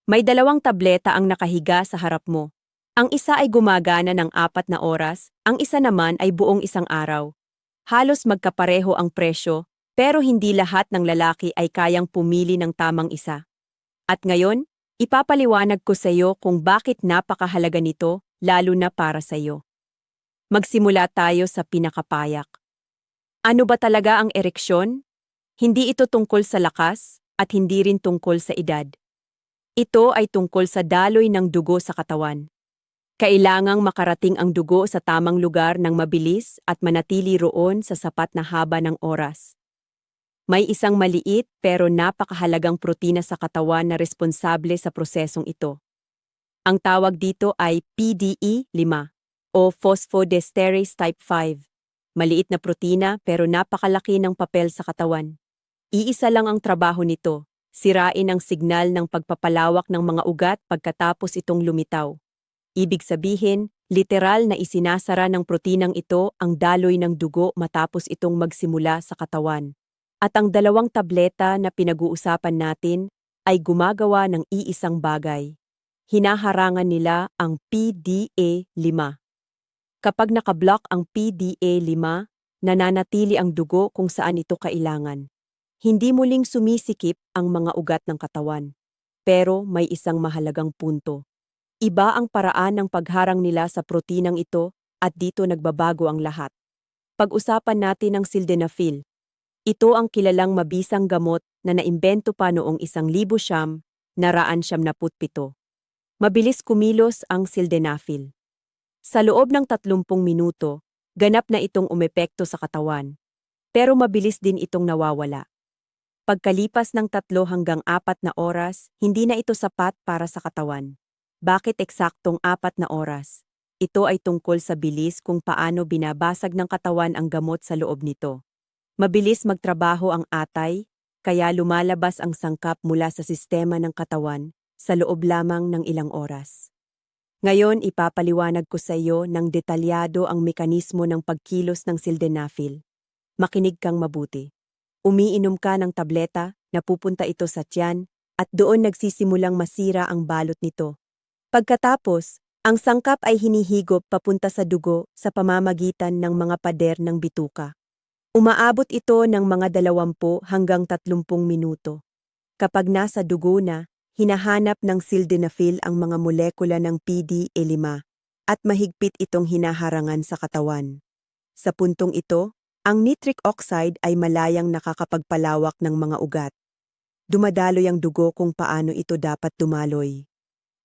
May dalawang tableta ang nakahiga sa harap mo. Ang isa ay gumagana ng 4 na oras, ang isa naman ay buong isang araw. Halos magkapareho ang presyo, pero hindi lahat ng lalaki ay kayang pumili ng tamang isa. At ngayon, ipapaliwanag ko sa iyo kung bakit napakahalaga nito, lalo na para sa iyo. Magsimula tayo sa pinakapayak. Ano ba talaga ang ereksyon? Hindi ito tungkol sa lakas at hindi rin tungkol sa edad. Ito ay tungkol sa daloy ng dugo sa katawan. Kailangang makarating ang dugo sa tamang lugar ng mabilis at manatili roon sa sapat na haba ng oras. May isang maliit pero napakahalagang protina sa katawan na responsable sa prosesong ito. Ang tawag dito ay PDE5 o phosphodiesterase type 5. Maliit na protina pero napakalaki ng papel sa katawan. Iisa lang ang trabaho nito, sirain ang signal ng pagpapalawak ng mga ugat pagkatapos itong lumitaw. Ibig sabihin, literal na isinasara ng protinang ito ang daloy ng dugo matapos itong magsimula sa katawan. At ang dalawang tableta na pinag-uusapan natin ay gumagawa ng iisang bagay. Hinaharangan nila ang PDE5. Kapag nakablock ang PDE5, nananatili ang dugo kung saan ito kailangan. Hindi muling sumisikip ang mga ugat ng katawan. Pero may isang mahalagang punto. Iba ang paraan ng pagharang nila sa protinang ito at dito nagbabago ang lahat. Pag-usapan natin ang sildenafil. Ito ang kilalang mabisang gamot na naimbento pa noong 1997. Mabilis kumilos ang sildenafil. Sa loob ng 30 minuto, ganap na itong umepekto sa katawan. Pero mabilis din itong nawawala. Pagkalipas ng 3 hanggang 4 na oras, hindi na ito sapat para sa katawan. Bakit eksaktong 4 na oras? Ito ay tungkol sa bilis kung paano binabasag ng katawan ang gamot sa loob nito. Mabilis magtrabaho ang atay, kaya lumalabas ang sangkap mula sa sistema ng katawan sa loob lamang ng ilang oras. Ngayon ipapaliwanag ko sa iyo ng detalyado ang mekanismo ng pagkilos ng sildenafil. Makinig kang mabuti. Umiinom ka ng tableta, napupunta ito sa tiyan, at doon nagsisimulang masira ang balot nito. Pagkatapos, ang sangkap ay hinihigop papunta sa dugo sa pamamagitan ng mga pader ng bituka. Umaabot ito ng mga 20 hanggang 30 minuto. Kapag nasa dugo na, hinahanap ng sildenafil ang mga molekula ng PDE5 at mahigpit itong hinaharangan sa katawan. Sa puntong ito, ang nitric oxide ay malayang nakakapagpalawak ng mga ugat. Dumadaloy ang dugo kung paano ito dapat dumaloy.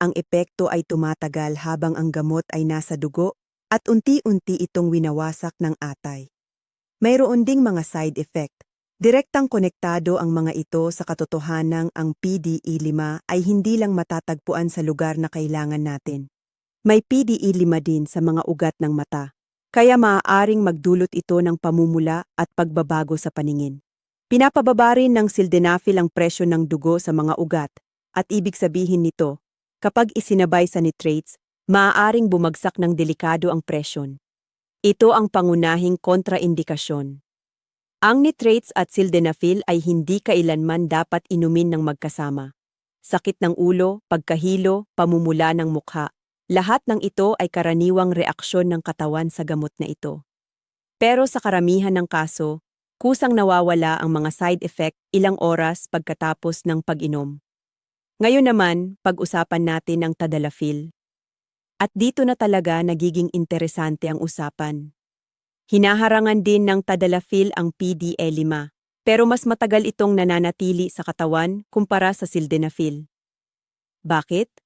Ang epekto ay tumatagal habang ang gamot ay nasa dugo at unti-unti itong winawasak ng atay. Mayroon ding mga side effect. Direktang konektado ang mga ito sa katotohanang ang PDE5 ay hindi lang matatagpuan sa lugar na kailangan natin. May PDE5 din sa mga ugat ng mata. Kaya maaaring magdulot ito ng pamumula at pagbabago sa paningin. Pinapababa rin ng sildenafil ang presyo ng dugo sa mga ugat, at ibig sabihin nito, kapag isinabay sa nitrates, maaaring bumagsak ng delikado ang presyon. Ito ang pangunahing kontraindikasyon. Ang nitrates at sildenafil ay hindi kailanman dapat inumin ng magkasama. Sakit ng ulo, pagkahilo, pamumula ng mukha. Lahat ng ito ay karaniwang reaksyon ng katawan sa gamot na ito. Pero sa karamihan ng kaso, kusang nawawala ang mga side effect ilang oras pagkatapos ng pag-inom. Ngayon naman, pag-usapan natin ang tadalafil. At dito na talaga nagiging interesante ang usapan. Hinaharangan din ng tadalafil ang PDE5, pero mas matagal itong nananatili sa katawan kumpara sa sildenafil. Bakit?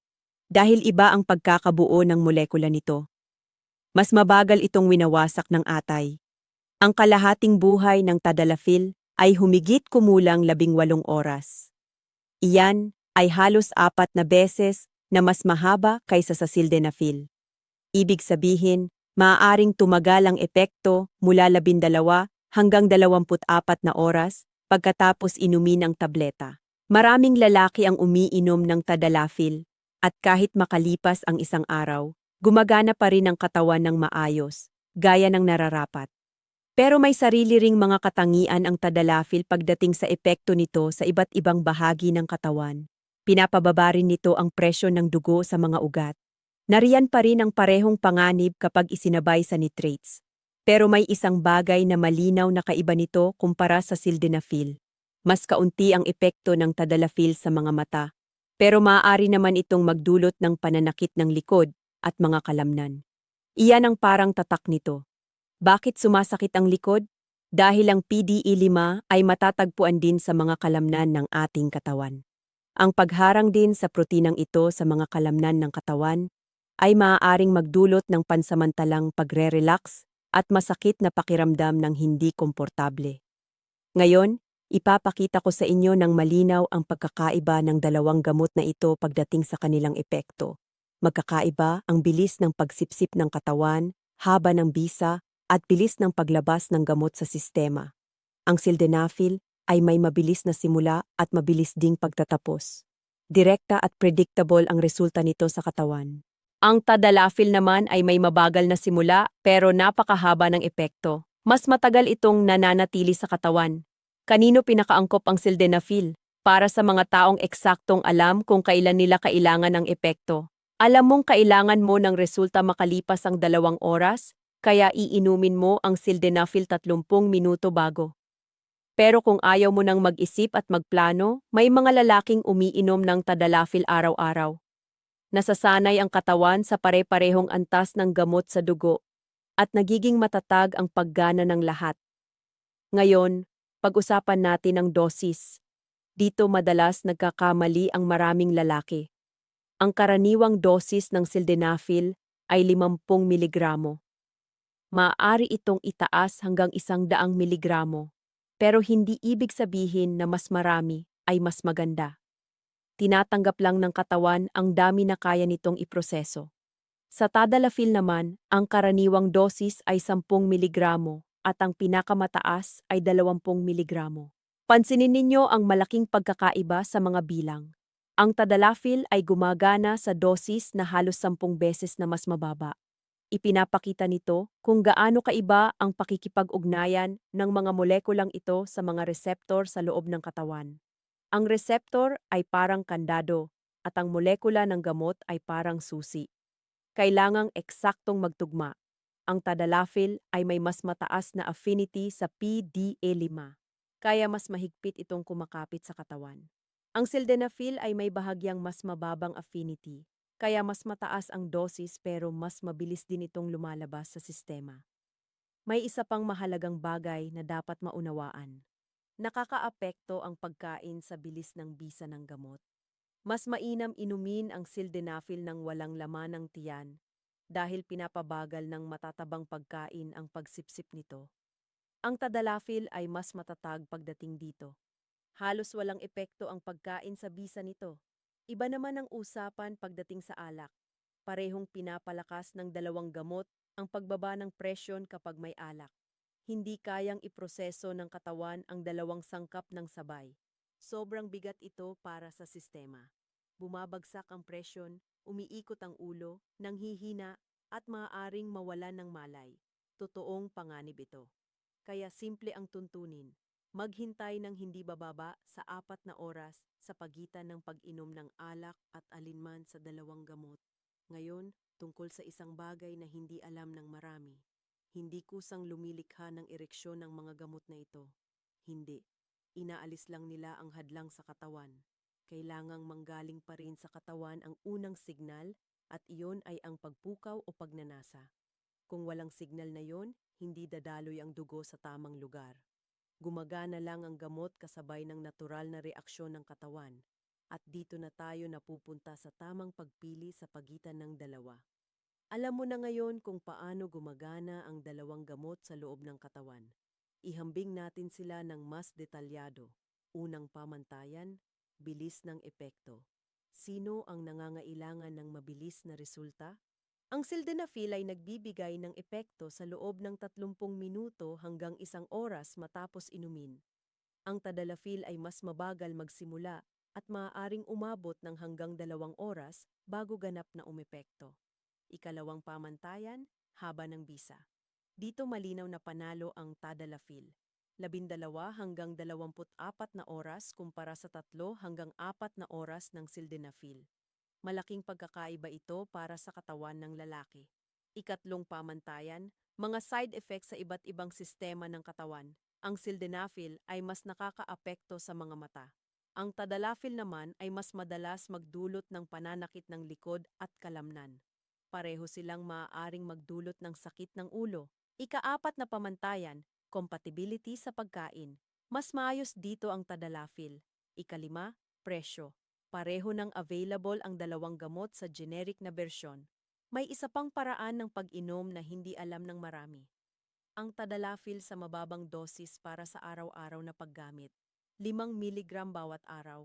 Dahil iba ang pagkakabuo ng molekula nito. Mas mabagal itong winawasak ng atay. Ang kalahating buhay ng tadalafil ay humigit kumulang 18 oras. Iyan ay halos 4 na beses na mas mahaba kaysa sa sildenafil. Ibig sabihin, maaaring tumagal ang epekto mula 12 hanggang 24 na oras pagkatapos inumin ang tableta. Maraming lalaki ang umiinom ng tadalafil. At kahit makalipas ang isang araw, gumagana pa rin ang katawan ng maayos, gaya ng nararapat. Pero may sarili ring mga katangian ang tadalafil pagdating sa epekto nito sa iba't ibang bahagi ng katawan. Pinapababa rin nito ang presyo ng dugo sa mga ugat. Nariyan pa rin ang parehong panganib kapag isinabay sa nitrates. Pero may isang bagay na malinaw na kaiba nito kumpara sa sildenafil. Mas kaunti ang epekto ng tadalafil sa mga mata, pero maaari naman itong magdulot ng pananakit ng likod at mga kalamnan. Iyan ang parang tatak nito. Bakit sumasakit ang likod? Dahil ang PDE5 ay matatagpuan din sa mga kalamnan ng ating katawan. Ang pagharang din sa proteinang ito sa mga kalamnan ng katawan ay maaaring magdulot ng pansamantalang pagre-relax at masakit na pakiramdam ng hindi komportable. Ngayon, ipapakita ko sa inyo ng malinaw ang pagkakaiba ng dalawang gamot na ito pagdating sa kanilang epekto. Magkakaiba ang bilis ng pagsipsip ng katawan, haba ng bisa, at bilis ng paglabas ng gamot sa sistema. Ang sildenafil ay may mabilis na simula at mabilis ding pagtatapos. Direkta at predictable ang resulta nito sa katawan. Ang tadalafil naman ay may mabagal na simula pero napakahaba ng epekto. Mas matagal itong nananatili sa katawan. Kanino pinakaangkop ang sildenafil? Para sa mga taong eksaktong alam kung kailan nila kailangan ng epekto. Alam mong kailangan mo ng resulta makalipas ang 2 oras, kaya iinumin mo ang sildenafil 30 minuto bago. Pero kung ayaw mo nang mag-isip at magplano, may mga lalaking umiinom ng tadalafil araw-araw. Nasasanay ang katawan sa pare-parehong antas ng gamot sa dugo at nagiging matatag ang paggana ng lahat. Ngayon, pag-usapan natin ang dosis. Dito madalas nagkakamali ang maraming lalaki. Ang karaniwang dosis ng sildenafil ay 50 miligramo. Maaari itong itaas hanggang 100 miligramo, pero hindi ibig sabihin na mas marami ay mas maganda. Tinatanggap lang ng katawan ang dami na kaya nitong iproseso. Sa tadalafil naman, ang karaniwang dosis ay 10 miligramo at ang pinakamataas ay 20 miligramo. Pansinin ninyo ang malaking pagkakaiba sa mga bilang. Ang tadalafil ay gumagana sa dosis na halos 10 beses na mas mababa. Ipinapakita nito kung gaano kaiba ang pakikipag-ugnayan ng mga molekulang ito sa mga reseptor sa loob ng katawan. Ang reseptor ay parang kandado at ang molekula ng gamot ay parang susi. Kailangang eksaktong magtugma. Ang tadalafil ay may mas mataas na affinity sa PDE5, kaya mas mahigpit itong kumakapit sa katawan. Ang sildenafil ay may bahagyang mas mababang affinity, kaya mas mataas ang dosis pero mas mabilis din itong lumalabas sa sistema. May isa pang mahalagang bagay na dapat maunawaan. Nakakaapekto ang pagkain sa bilis ng bisa ng gamot. Mas mainam inumin ang sildenafil ng walang laman ng tiyan dahil pinapabagal ng matatabang pagkain ang pagsipsip nito. Ang tadalafil ay mas matatag pagdating dito. Halos walang epekto ang pagkain sa bisa nito. Iba naman ang usapan pagdating sa alak. Parehong pinapalakas ng dalawang gamot ang pagbaba ng presyon kapag may alak. Hindi kayang iproseso ng katawan ang dalawang sangkap ng sabay. Sobrang bigat ito para sa sistema. Bumabagsak ang presyon, umiikot ang ulo, nanghihina at maaaring mawalan ng malay. Totoong panganib ito. Kaya simple ang tuntunin. Maghintay ng hindi bababa sa 4 na oras sa pagitan ng pag-inom ng alak at alinman sa dalawang gamot. Ngayon, tungkol sa isang bagay na hindi alam ng marami. Hindi kusang lumilikha ng ereksyon ng mga gamot na ito. Hindi. Inaalis lang nila ang hadlang sa katawan. Kailangang manggaling pa rin sa katawan ang unang signal at iyon ay ang pagpukaw o pagnanasa. Kung walang signal na yon, hindi dadaloy ang dugo sa tamang lugar. Gumagana lang ang gamot kasabay ng natural na reaksyon ng katawan. At dito na tayo napupunta sa tamang pagpili sa pagitan ng dalawa. Alam mo na ngayon kung paano gumagana ang dalawang gamot sa loob ng katawan. Ihambing natin sila ng mas detalyado. Unang pamantayan, bilis ng epekto. Sino ang nangangailangan ng mabilis na resulta? Ang sildenafil ay nagbibigay ng epekto sa loob ng 30 minuto hanggang 1 oras matapos inumin. Ang tadalafil ay mas mabagal magsimula at maaaring umabot ng hanggang 2 oras bago ganap na umepekto. Ikalawang pamantayan, haba ng bisa. Dito malinaw na panalo ang tadalafil. 12 hanggang 24 na oras kumpara sa 3 hanggang 4 na oras ng sildenafil. Malaking pagkakaiba ito para sa katawan ng lalaki. Ikatlong pamantayan, mga side effects sa iba't ibang sistema ng katawan. Ang sildenafil ay mas nakakaapekto sa mga mata. Ang tadalafil naman ay mas madalas magdulot ng pananakit ng likod at kalamnan. Pareho silang maaaring magdulot ng sakit ng ulo. Ikaapat na pamantayan, compatibility sa pagkain. Mas maayos dito ang tadalafil. Ikalima, presyo. Pareho ng available ang dalawang gamot sa generic na bersyon. May isa pang paraan ng pag-inom na hindi alam ng marami. Ang tadalafil sa mababang dosis para sa araw-araw na paggamit. 5 mg bawat araw.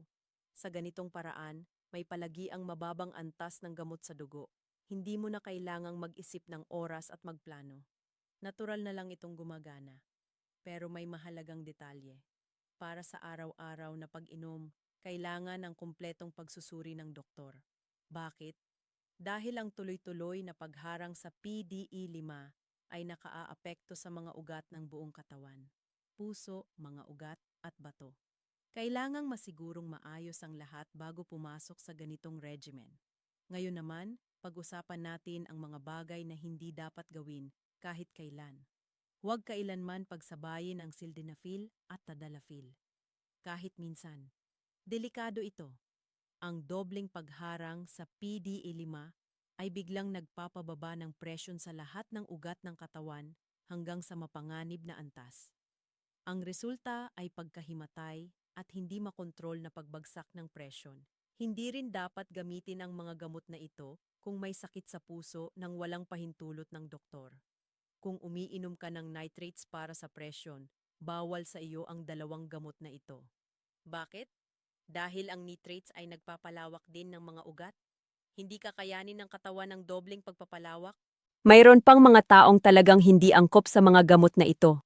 Sa ganitong paraan, may palagi ang mababang antas ng gamot sa dugo. Hindi mo na kailangang mag-isip ng oras at magplano. Natural na lang itong gumagana. Pero may mahalagang detalye. Para sa araw-araw na pag-inom, kailangan ng kumpletong pagsusuri ng doktor. Bakit? Dahil ang tuloy-tuloy na pagharang sa PDE5 ay nakaaapekto sa mga ugat ng buong katawan. Puso, mga ugat, at bato. Kailangang masigurong maayos ang lahat bago pumasok sa ganitong regimen. Ngayon naman, pag-usapan natin ang mga bagay na hindi dapat gawin kahit kailan. Huwag kailanman pagsabayin ang sildenafil at tadalafil. Kahit minsan. Delikado ito. Ang dobleng pagharang sa PDE5 ay biglang nagpapababa ng presyon sa lahat ng ugat ng katawan hanggang sa mapanganib na antas. Ang resulta ay pagkahimatay at hindi makontrol na pagbagsak ng presyon. Hindi rin dapat gamitin ang mga gamot na ito kung may sakit sa puso nang walang pahintulot ng doktor. Kung umiinom ka ng nitrates para sa presyon, bawal sa iyo ang dalawang gamot na ito. Bakit? Dahil ang nitrates ay nagpapalawak din ng mga ugat? Hindi kakayanin ng katawan ng dobleng pagpapalawak? Mayroon pang mga taong talagang hindi angkop sa mga gamot na ito.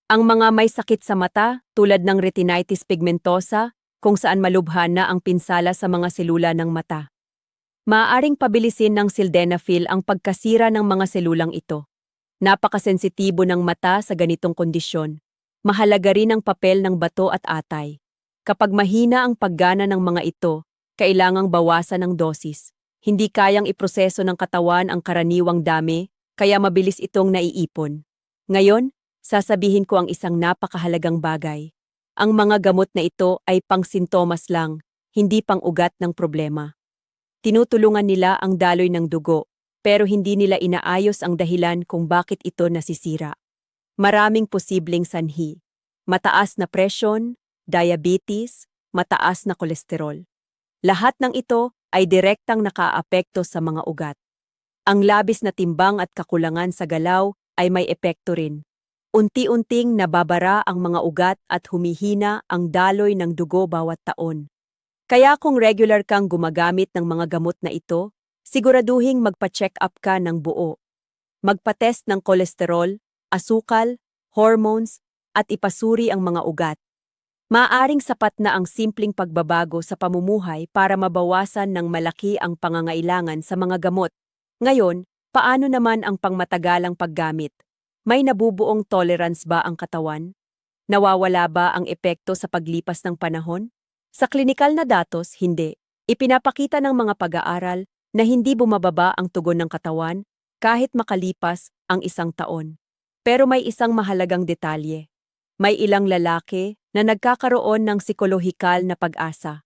Ang mga may sakit sa mata, tulad ng retinitis pigmentosa, kung saan malubha na ang pinsala sa mga selula ng mata. Maaaring pabilisin ng sildenafil ang pagkasira ng mga selulang ito. Napakasensitibo ng mata sa ganitong kondisyon. Mahalaga rin ang papel ng bato at atay. Kapag mahina ang paggana ng mga ito, kailangang bawasan ang dosis. Hindi kayang iproseso ng katawan ang karaniwang dami, kaya mabilis itong naiipon. Ngayon, sasabihin ko ang isang napakahalagang bagay. Ang mga gamot na ito ay pang-sintomas lang, hindi pang-ugat ng problema. Tinutulungan nila ang daloy ng dugo, pero hindi nila inaayos ang dahilan kung bakit ito nasisira. Maraming posibleng sanhi. Mataas na presyon, diabetes, mataas na kolesterol. Lahat ng ito ay direktang nakaapekto sa mga ugat. Ang labis na timbang at kakulangan sa galaw ay may epekto rin. Unti-unting nababara ang mga ugat at humihina ang daloy ng dugo bawat taon. Kaya kung regular kang gumagamit ng mga gamot na ito, siguraduhing magpa-check up ka ng buo. Magpa-test ng kolesterol, asukal, hormones, at ipasuri ang mga ugat. Maaaring sapat na ang simpleng pagbabago sa pamumuhay para mabawasan ng malaki ang pangangailangan sa mga gamot. Ngayon, paano naman ang pangmatagalang paggamit? May nabubuong tolerance ba ang katawan? Nawawala ba ang epekto sa paglipas ng panahon? Sa klinikal na datos, hindi. Ipinapakita ng mga pag-aaral na hindi bumababa ang tugon ng katawan kahit makalipas ang 1 taon. Pero may isang mahalagang detalye. May ilang lalaki na nagkakaroon ng psikolohikal na pag-asa.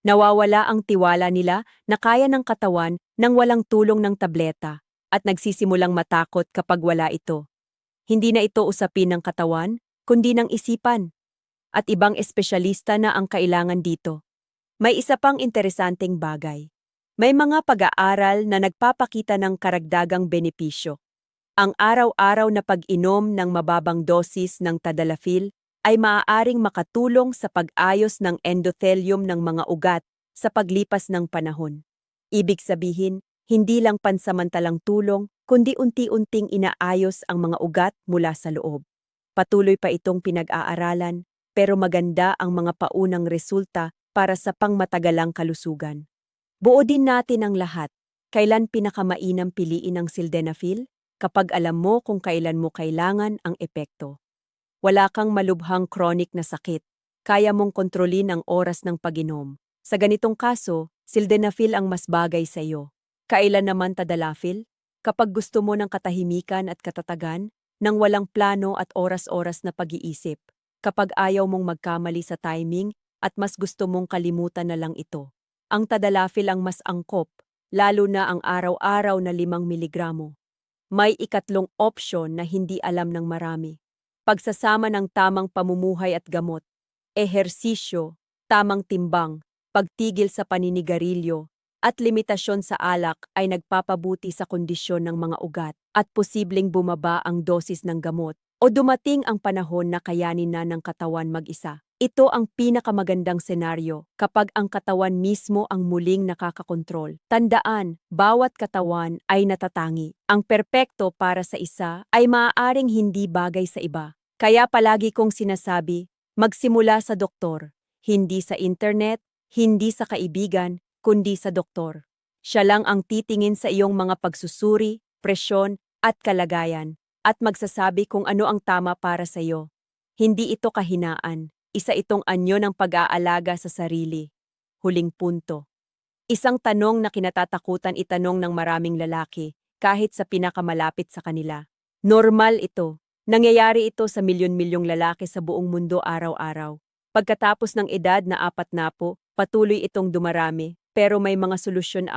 Nawawala ang tiwala nila na kaya ng katawan nang walang tulong ng tableta at nagsisimulang matakot kapag wala ito. Hindi na ito usapin ng katawan, kundi ng isipan. At ibang espesyalista na ang kailangan dito. May isa pang interesanteng bagay. May mga pag-aaral na nagpapakita ng karagdagang benepisyo. Ang araw-araw na pag-inom ng mababang dosis ng tadalafil ay maaaring makatulong sa pag-ayos ng endothelium ng mga ugat sa paglipas ng panahon. Ibig sabihin, hindi lang pansamantalang tulong, kundi unti-unting inaayos ang mga ugat mula sa loob. Patuloy pa itong pinag-aaralan, pero maganda ang mga paunang resulta para sa pangmatagalang kalusugan. Buo din natin ang lahat. Kailan pinakamainam piliin ang sildenafil? Kapag alam mo kung kailan mo kailangan ang epekto. Wala kang malubhang chronic na sakit. Kaya mong kontrolin ang oras ng pag-inom. Sa ganitong kaso, sildenafil ang mas bagay sa iyo. Kailan naman tadalafil? Kapag gusto mo ng katahimikan at katatagan, nang walang plano at oras-oras na pag-iisip. Kapag ayaw mong magkamali sa timing at mas gusto mong kalimutan na lang ito. Ang tadalafil ang mas angkop, lalo na ang araw-araw na 5 miligramo. May ikatlong opsyon na hindi alam ng marami. Pagsasama ng tamang pamumuhay at gamot, ehersisyo, tamang timbang, pagtigil sa paninigarilyo, at limitasyon sa alak ay nagpapabuti sa kondisyon ng mga ugat at posibleng bumaba ang dosis ng gamot o dumating ang panahon na kayanin na ng katawan mag-isa. Ito ang pinakamagandang senaryo kapag ang katawan mismo ang muling nakakakontrol. Tandaan, bawat katawan ay natatangi. Ang perpekto para sa isa ay maaaring hindi bagay sa iba. Kaya palagi kong sinasabi, magsimula sa doktor, hindi sa internet, hindi sa kaibigan, kundi sa doktor. Siya lang ang titingin sa iyong mga pagsusuri, presyon, at kalagayan, at magsasabi kung ano ang tama para sa iyo. Hindi ito kahinaan. Isa itong anyo ng pag-aalaga sa sarili. Huling punto. Isang tanong na kinatatakutan itanong ng maraming lalaki, kahit sa pinakamalapit sa kanila. Normal ito. Nangyayari ito sa milyon-milyong lalaki sa buong mundo araw-araw. Pagkatapos ng edad na 40, patuloy itong dumarami, pero may mga solusyon